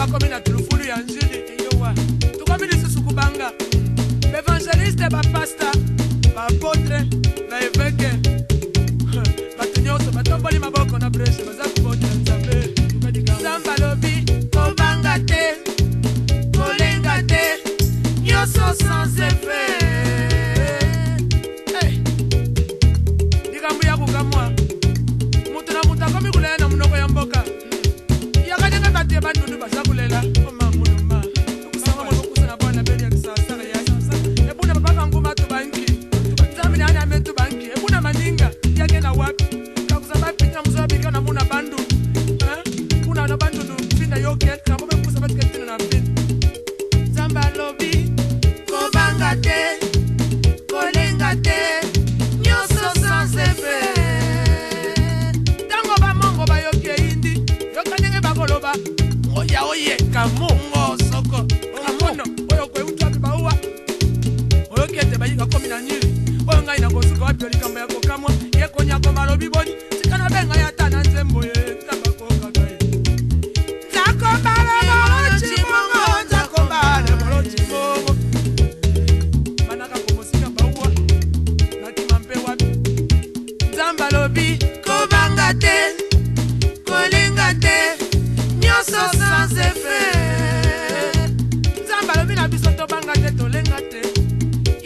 bakomi na tulufulu ya njili eyowa tukomi lisusu kubanga l'évangéliste bapasta bapotre baeveke bato nyonso batomboli maboko na breshe baza kubotela nzambe nzamba lobi kobanga te kolenga te nyonso sans effet likambo ya kukamwa mutu na mutu akomi kulela na munoko ya mboka yakadenga batie bandundu baza kulela omamuluma tukusanga monokusa na bwana beli ya kisasaka ya sasa ebuna babaka nguma tu banki nzambi na anya metu banki ebuna maninga yake na wapi kakusa bapinya mzoa bikio na muna bandu kuna na bandu finda yoke kabo bekusa batiketina na finda nzamba lobi kobanga te kolenga te nyonso sans effet tango bamongo bayoki indi yokandenge bakoloba oya oye kamongo soko kamono oyo kweutu bauwa oyo kete bayika komi na nyiri oyo ngai na kosuka wapi likambo ya kokamwa yekonya ko malobi boni tikana benga ya tana nzembo ye tabako kagaye zakobala molochi mongo zakobala molochi mongo manaka komosika bauwa nakima mpe wapi nzamba lobi kobanga te kolinga te nyonso sans effet nzamba lobi na biso tobanga te tolenga te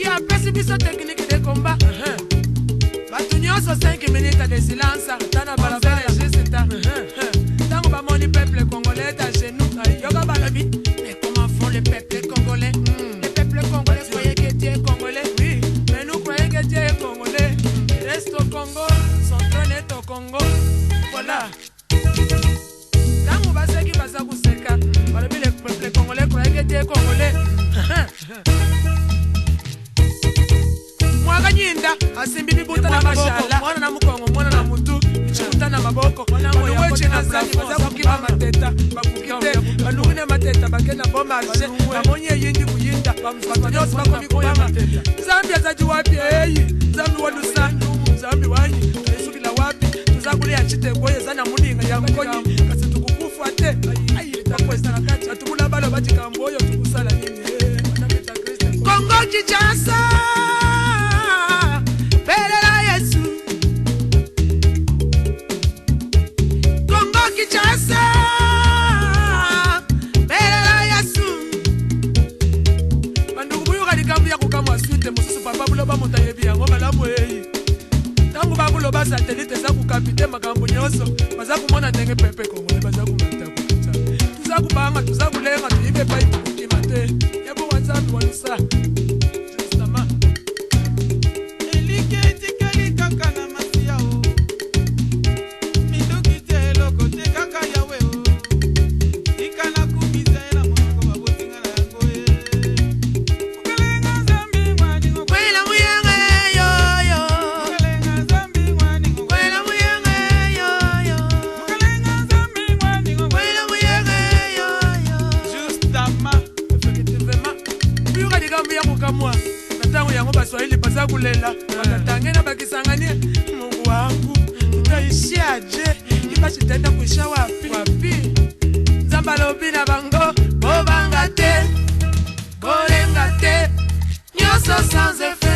ya pesi biso technique de combat batu nyonso 5 minutes de silence tana balabala ya jeseta tango bamoni peuple congolais à genoux yoga balobi mais comment font les peuples congolais les peuples congolais croyaient que Dieu est congolais oui mais nous croyons que Dieu est congolais il reste au Congo son trône est au Congo voilà tango baseki basa kuseka balobi les peuples congolais croyaient que Dieu est congolais mwakanyinda asimbi bibuta na maboko mwana na mukongo mwana na mutu chikuta na maboko weche na zani baza kukiba mateta bakukite banungine mateta bakena bomba alise bamonye yindi kuyinda bamufanyosi bakomi kubama zambi azaji wapi eyi zambi walusa zambi wanyi esukila wapi tuzakuli ya chite goye zana muninga ya mkonyi kasi tukukufu ate ayi takwesa na kati atumula balo bati kamboyo tukusala nini Kongo Kinshasa satellite za kukapite makambo nyoso baza kumona ndenge pepe kongole baza kumata kucha tuza kubanga tuza kulenga tuibe pipe kukimate yabo WhatsApp wanisa justama eliketi kalika kana masiao minduki telo kote kaka yawe o ikana kumiza ela mongo babotinga na ngoye ukalenga zambi mwani ngokwela muyenge yo ukalenga zambi mwani ngokwela muyenge yo ukalenga zambi mwani ngokwela muyenge yo justama effectivement biuka dikambi ya kukamwa natango yango baswahili baza kulela bakatangena bakisanganie Mungu wangu tutaishi aje ibashi tenda kuisha wapi nzamba lobi na bango bobanga te kolenga te nyonso sans effet